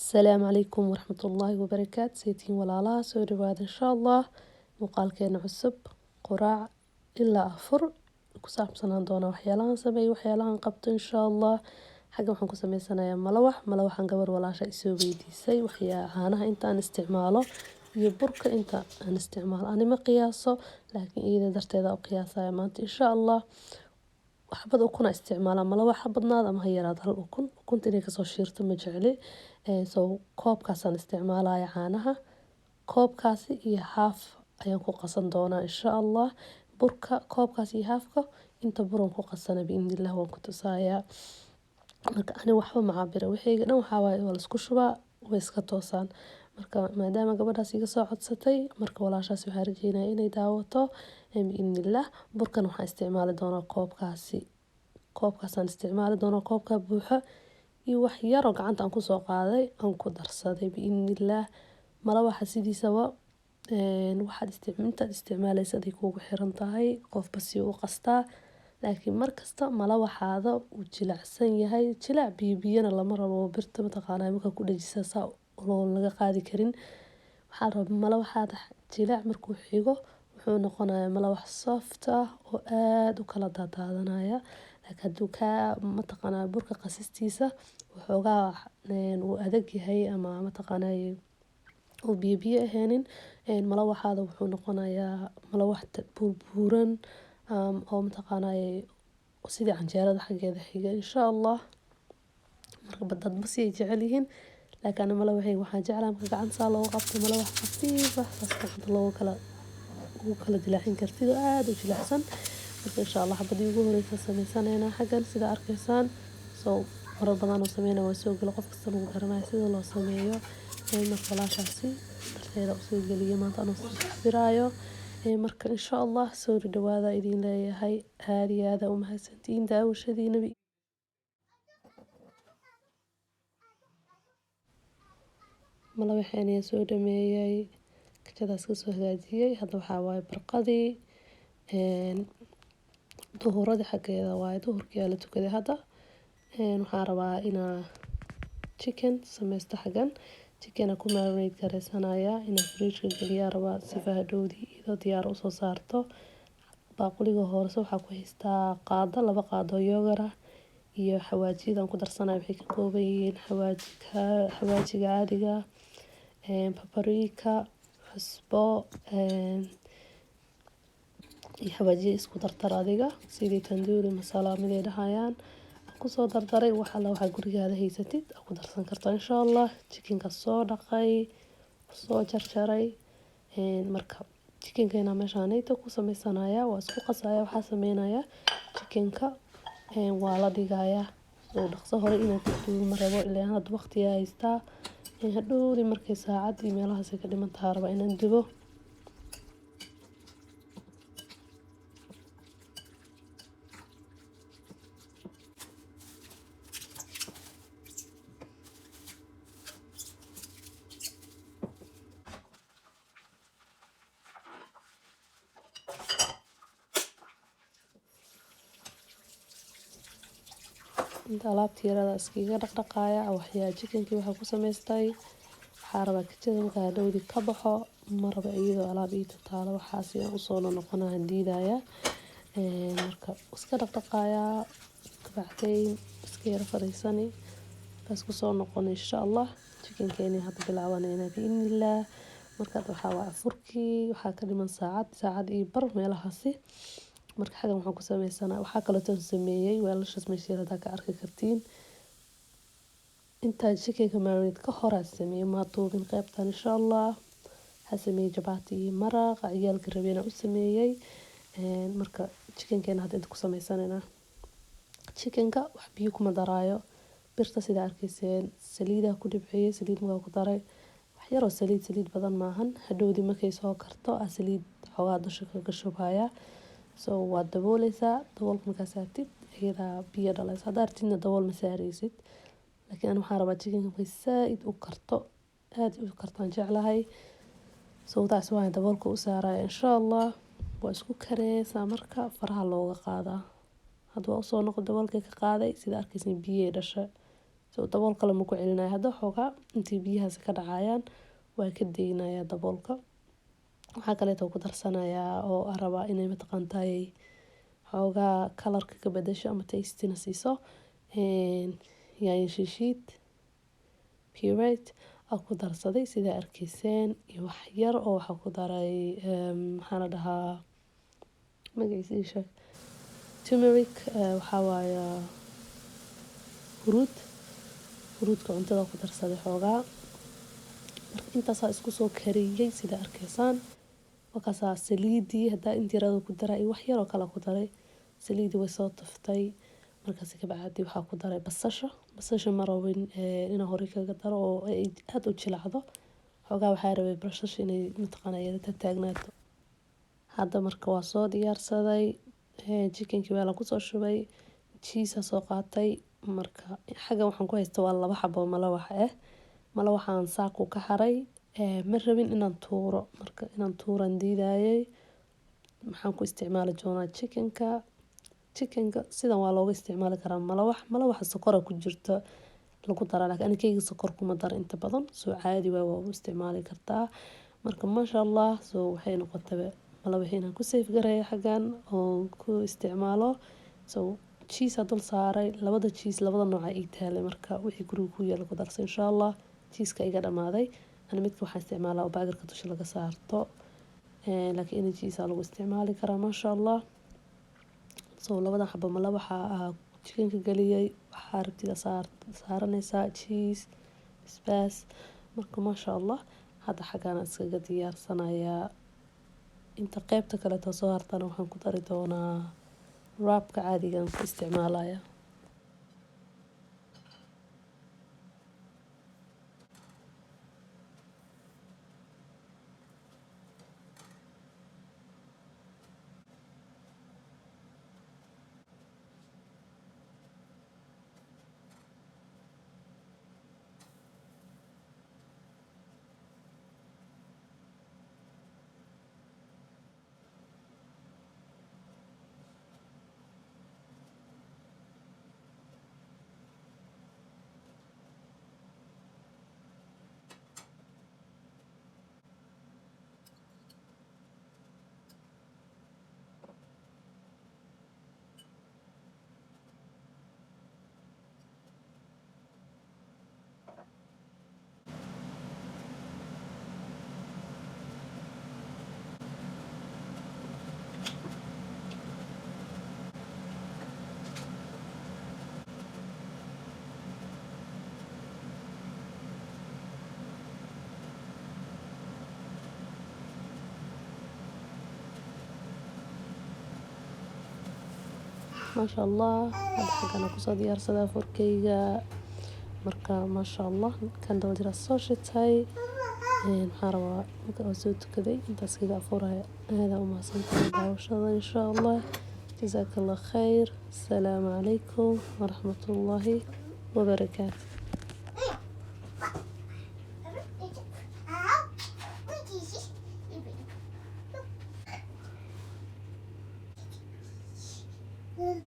السلام عليكم ورحمة الله وبركاته سيتين walaalaha soo dhawaada insha allah muuqaalkeena cusub quraac ilaa afur ku saabsanaan doona waxyaalahan sameeyo waxyaalahan qabto insha allah xagga waxaan ku sameysanayaa malawaxan gabar walaasha isoo weydiisay caanaha inta aan isticmaalo iyo burka inta aan isticmaalo anima qiyaaso laakiin iyada darteeda u qiyaasaya maanta insha allah waxbad ukuna isticmaala malawaxa badnaada ama ha yaraado hal ukunta inay kasoo shiirto ma jecli koobkaasaan isticmaalaya caanaha koobkaasi iyo haaf ayaan ku qasan doonaa insha allah burka koobkaas iyo haafka inta buran ku qasana biidnillah waan ku tusayaa marka ani waxba ma cabira wixii dhan waxaa waaye waa la isku shubaa way iska toosaan marka maadaama gabadhaas iga soo codsatay marka walaashaas waxaa rajeynayaa inay daawato biidnillah burkan waxaan isticmaali doonaa koobkaasaan isticmaali doonaa koobka buuxa iyo wax yar oo gacanta aan kusoo qaaday aan ku darsaday biidnillah malawaxa sidiisaba intaad isticmaalaysa aday kuugu xiran tahay qofba si u qastaa laakiin markasta malawaxaada uu jilicsan yahay jilac biyana lama rabo birta mataqaanaa markaa ku dhajisa saa loo laga qaadi karin waxaa raba malawaxaada jilac markuu xigo wuxuu noqonayaa malawax soft ah oo aada u kala daadaadanaya laakiin hadduu mataqaanaa burka qasistiisa waxoogaa uu adag yahay ama mataqaanaa uu biyo ahaynin malawaxaada wuxuu noqonayaa malawax buuran oo mataqaanaa sidii canjeerada xaggeeda xiga insha allah marka dad ma sii jecel yihiin laakiin malawaxayga waxaan jeclaa marka gacanta saa loogu qabto malawax khafiif ah saas gacanta ugu kala dilaacin kartid oo aada u jilicsan marka insha allah xabadii ugu horeysa sameysanaynaa xaggan sida arkaysaan marar badan oo sameynaa waa soo gala qof kasta lagu garanayo sida loo sameeyo marka walaashaasi darteeda usoo geliyo maanta anuu sabiraayo marka insha allah soo dhawaada idin leeyahay aada iyo aada u mahadsantihiin daawashadiina malawaxeen ayaa soo dhameeyay kajadaas kasoo hagaajiyay hadda waxaa waaye barqadii duhuradii xaggeeda waaye duhurkii aa la tukaday hadda waxaan rabaa inaa chicken sameysto xaggan chicken ku marinate gareysanaya inaan fridge geliyaa rabaa sifa hadhowdii iyadoo diyaar usoo saarto baaquliga hoose waxaa ku haystaa laba qaado yogurt ah iyo xawaajiyada ku darsanaya waxay ka kooban yihiin xawaajiga caadiga paprika cusbo iyo xawaajiye isku dardar adiga sidii tandoori masala miday dhahayaan kusoo dardaray waxa gurigaada haysatid ku darsan kartaa insha allah chickenka soo dhaqay soo jarjaray marka chickenkeena meeshaanayta ku sameysanaya waa isku qasaya waxaa sameynaya chickenka waa la dhigayaa oo dhaqso hore inaan ku duubo ma rabo ilaa hadda waqti haystaa hadhowdi markay saacadii meelahaas ka dhiman tahay rabaa inaan dubo inta alaabta yarada iskaga dhaqdhaqaaya waxyaa chickenkii waxaa ku samaystay waxaa rabaa kajada markaa hadhowdi ka baxo ma raba iyadoo alaab ii taalo waxaasi aan usoo noqonaa diidaya marka iska dhaqdhaqaaya kabacdayn iska yara fariisani bas kusoo noqon insha allah chickenkeeni hadda bilaabanayna biidnillah marka waxaa waa afurkii waxaa ka dhiman saacad iyo bar meelahaasi marka xagan waxaan ku sameysanaa waxaa kaleeto sameeyay weelashaas meesha ka arki kartiin intaa chickenka marinade ka hor sameeyay ma duubin qaybtan insha allah waxaa sameeyay jabaati iyo maraq ciyaalka rabeena u sameeyay marka chickenkeena hadda inta ku sameysanaynaa chickenka wax biyo kuma daraayo birta sida arkayseen saliida ku dhibciyay saliid maga ku daray wax yar oo saliid badan maahan hadhowdi markay soo karto saliid xoogaa dusha kaga shubaya waa dabooleysaa daboolka markaa saartid iyadaa biyo dhalaysa haddaa artidna dabool ma saaraysid laakiin ani waxaan rabaa chickenka markay saaid u karto aada u kartaan jeclahay taas waa daboolka u saaraya insha allah waa isku kareysaa marka faraha looga qaadaa hadda waa usoo noqo daboolkay ka qaaday sida arkaysin biyay dhashay so daboolka lama ku celinayo hadda xoogaa intii biyahaasi ka dhacayaan waa ka deynayaa daboolka. waxaa kaleeto ku darsanayaa oo rabaa inay mataqaantay xoogaa kalarka ka bedasho ama tastina siiso yaanyo shiishiid purate aan ku darsaday sida arkayseen iyo wax yar oo waxaa ku daray maxaa la dhahaa magaciisa ii sheeg turmeric waxaa waaye huruudka cuntada ku darsaday xoogaa. marka intaasaa isku soo kariyey sida arkaysaan. markaasaa saliidii haddaa intii rado ku daray wax yaroo kale ku daray saliidii way soo tuftay. markaas kabacdi waxaa ku daray basasha ma rabin inaan hore kaga daro oo ay aad u jilacdo xoogaa waxaa rabay basasha inay mataqaana iyada taagnaato. hadda marka waa soo diyaarsaday chickenkii waa la kusoo shubay cheese soo qaatay. marka xagga waxaan ku haysta waa 2 xabo malawax malawaxaan saaku ka haray ma rabin inaan tuuro marka inaan tuuran diidayay maxaan ku isticmaali doonaa chickenka sidan waa looga isticmaali karaa malawaxa sokora ku jirta lagu daro laakiin anikeyga sokor kuma daro inta badan soo caadi waa u isticmaali kartaa. marka maasha Allah soo waxay noqotay malawax inaan ku save gareeyo xagan oo ku isticmaalo soo cheese dul saaray labada cheese labada nooc ay taale marka wixii guriga ku yaala ku darsan insha Allah cheese-ka iga dhamaaday ana midka waxaan isticmaalaa oo baagarka dusha laga saarto laakiin cheese lagu isticmaali karaa maasha Allah. soo labada xabo malawaxa chickenka galiyay waxaa rabtida saaranaysaa cheese basbaas marka maasha Allah hadda xagaan iskaga diyaarsanayaa inta qaybta kale soo hartana waxaan ku dari doonaa wrapka caadiga aan ku isticmaalaya. maasha Allah hadda xagaan ku soo diyaarsadaa furkeyga marka maasha Allah kan dawladda soo shitay maxaa rabaa marka soo tukaday intaas kaga afuraya aad u mahadsantahay daawashada insha Allah jazakallahu khayr. Assalamu alaykum wa rahmatullahi wa barakatuh.